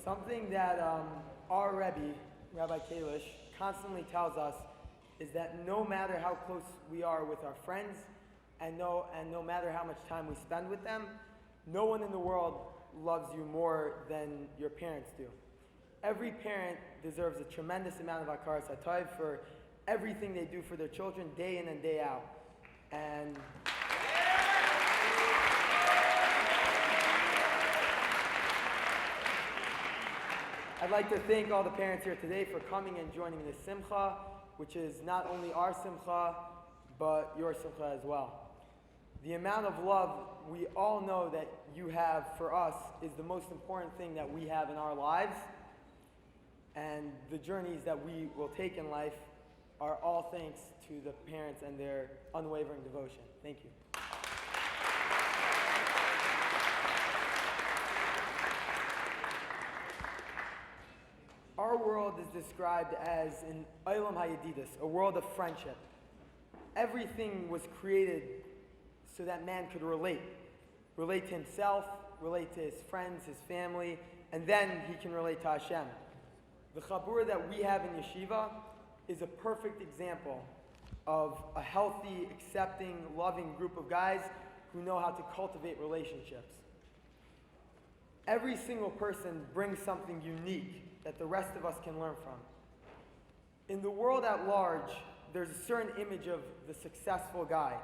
Something that our Rebbe, Rabbi Kalish, constantly tells us is that no matter how close we are with our friends and no matter how much time we spend with them, no one in the world loves you more than your parents do. Every parent deserves a tremendous amount of hakaras hatov for everything they do for their children day in and day out. And I'd like to thank all the parents here today for coming and joining this simcha, which is not only our simcha, but your simcha as well. The amount of love we all know that you have for us is the most important thing that we have in our lives, and the journeys that we will take in life are all thanks to the parents and their unwavering devotion. Thank you. Our world is described as an olam hayedidus, a world of friendship. Everything was created so that man could relate to himself, relate to his friends, his family, and then he can relate to Hashem. The chabura that we have in yeshiva is a perfect example of a healthy, accepting, loving group of guys who know how to cultivate relationships. Every single person brings something unique that the rest of us can learn from. In the world at large, there's a certain image of the successful guy.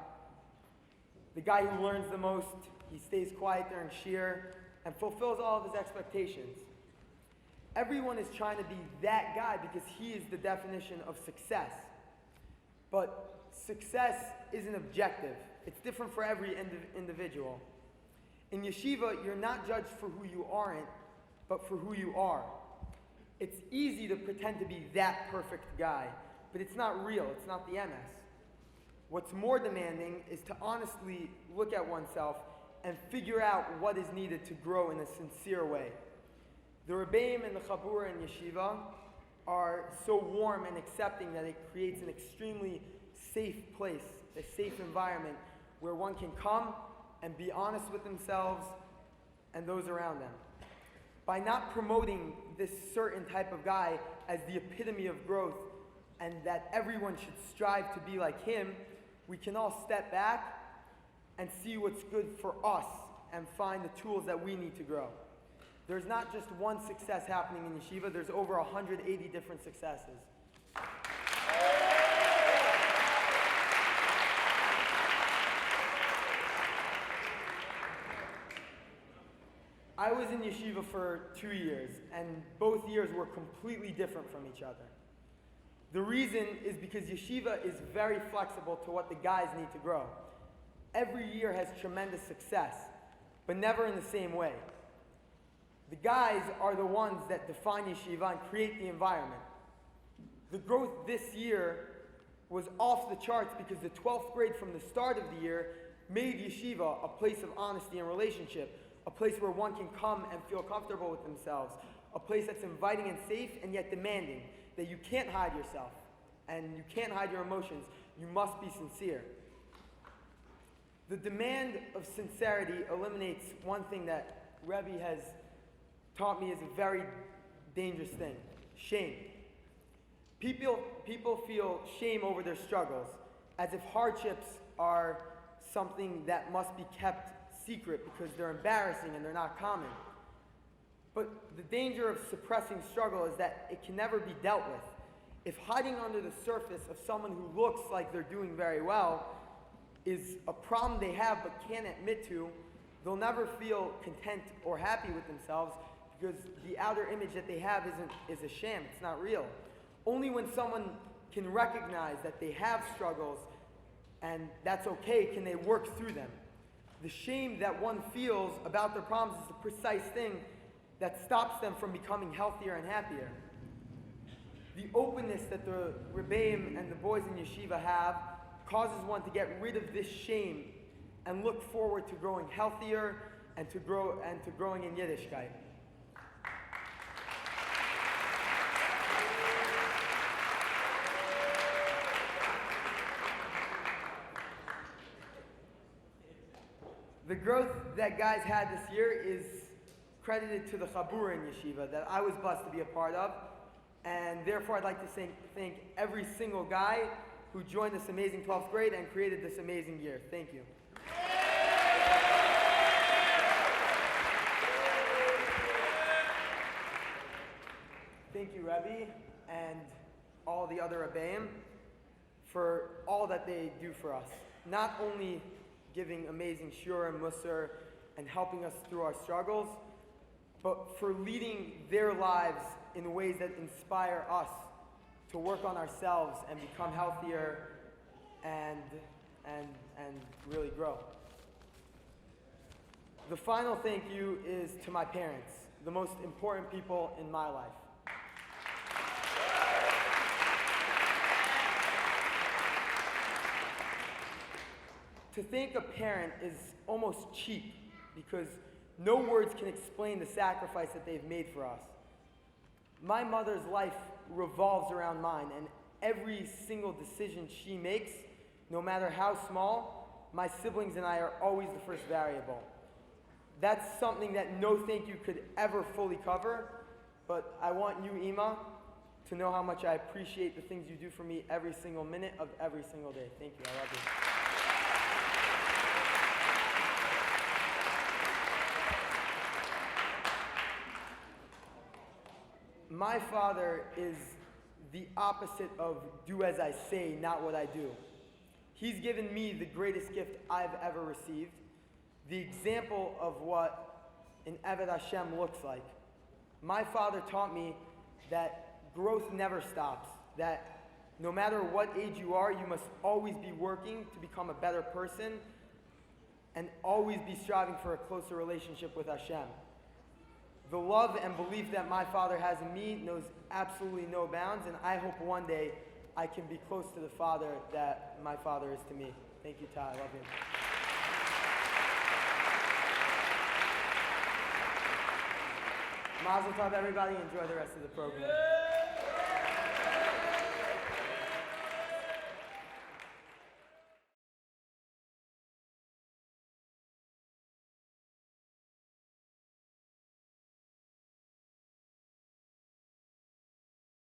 The guy who learns the most, he stays quiet during shiur, and fulfills all of his expectations. Everyone is trying to be that guy because he is the definition of success. But success isn't objective. It's different for every individual. In yeshiva, you're not judged for who you aren't, but for who you are. It's easy to pretend to be that perfect guy, but it's not real. It's not the MS. What's more demanding is to honestly look at oneself and figure out what is needed to grow in a sincere way. The Rebbeim and the Chabura in Yeshiva are so warm and accepting that it creates an extremely safe place, a safe environment where one can come and be honest with themselves and those around them. By not promoting this certain type of guy as the epitome of growth and that everyone should strive to be like him, we can all step back and see what's good for us and find the tools that we need to grow. There's not just one success happening in yeshiva, there's over 180 different successes. I was in yeshiva for 2 years, and both years were completely different from each other. The reason is because yeshiva is very flexible to what the guys need to grow. Every year has tremendous success, but never in the same way. The guys are the ones that define yeshiva and create the environment. The growth this year was off the charts because the 12th grade from the start of the year made yeshiva a place of honesty and relationship, a place where one can come and feel comfortable with themselves, a place that's inviting and safe and yet demanding, that you can't hide yourself and you can't hide your emotions. You must be sincere. The demand of sincerity eliminates one thing that Rebbe has taught me is a very dangerous thing: shame. People feel shame over their struggles, as if hardships are something that must be kept secret because they're embarrassing and they're not common. But the danger of suppressing struggle is that it can never be dealt with. If hiding under the surface of someone who looks like they're doing very well is a problem they have but can't admit to, they'll never feel content or happy with themselves because the outer image that they have is a sham. It's not real. Only when someone can recognize that they have struggles and that's okay can they work through them. The shame that one feels about their problems is the precise thing that stops them from becoming healthier and happier. The openness that the Rebbeim and the boys in yeshiva have causes one to get rid of this shame and look forward to growing healthier and to growing in Yiddishkeit. The growth that guys had this year is credited to the Chabura in Yeshiva that I was blessed to be a part of. And therefore, I'd like to thank every single guy who joined this amazing 12th grade and created this amazing year. Thank you. Thank you, Rebbe, and all the other Rebbeim for all that they do for us. Not only giving amazing shur and musar and helping us through our struggles, but for leading their lives in ways that inspire us to work on ourselves and become healthier and really grow. The final thank you is to my parents, the most important people in my life. To thank a parent is almost cheap because no words can explain the sacrifice that they've made for us. My mother's life revolves around mine, and every single decision she makes, no matter how small, my siblings and I are always the first variable. That's something that no thank you could ever fully cover, but I want you, Ima, to know how much I appreciate the things you do for me every single minute of every single day. Thank you. I love you. My father is the opposite of do as I say, not what I do. He's given me the greatest gift I've ever received, the example of what an Eved Hashem looks like. My father taught me that growth never stops, that no matter what age you are, you must always be working to become a better person and always be striving for a closer relationship with Hashem. The love and belief that my father has in me knows absolutely no bounds, and I hope one day I can be close to the father that my father is to me. Thank you, Ty. I love you. Mazel tov, everybody. Enjoy the rest of the program.